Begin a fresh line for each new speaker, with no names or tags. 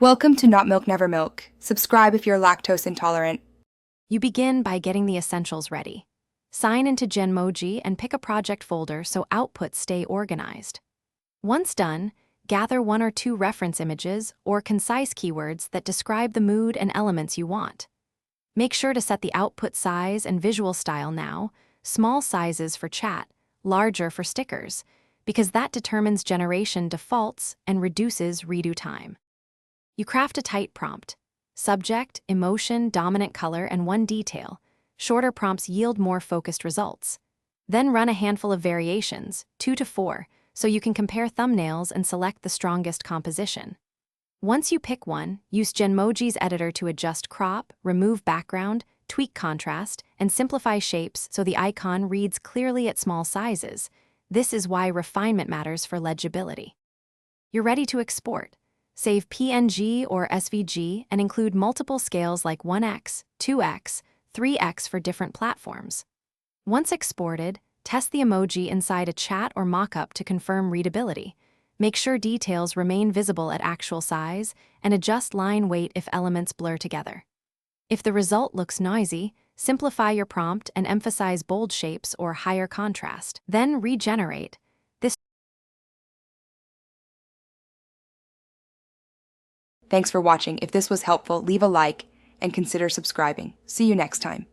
Welcome to Not Milk Never Milk. Subscribe if you're lactose intolerant.
You begin by getting the essentials ready. Sign into Genmoji and pick a project folder so outputs stay organized. Once done, gather one or two reference images or concise keywords that describe the mood and elements you want. Make sure to set the output size and visual style now, small sizes for chat, larger for stickers, because that determines generation defaults and reduces redo time. You craft a tight prompt. Subject, emotion, dominant color, and one detail. Shorter prompts yield more focused results. Then run a handful of variations, 2 to 4, so you can compare thumbnails and select the strongest composition. Once you pick one, use Genmoji's editor to adjust crop, remove background, tweak contrast, and simplify shapes so the icon reads clearly at small sizes. This is why refinement matters for legibility. You're ready to export. Save PNG or SVG and include multiple scales like 1x, 2x, 3x for different platforms. Once exported, test the emoji inside a chat or mockup to confirm readability. Make sure details remain visible at actual size and adjust line weight if elements blur together. If the result looks noisy, simplify your prompt and emphasize bold shapes or higher contrast. Then regenerate.
Thanks for watching. If this was helpful, leave a like and consider subscribing. See you next time.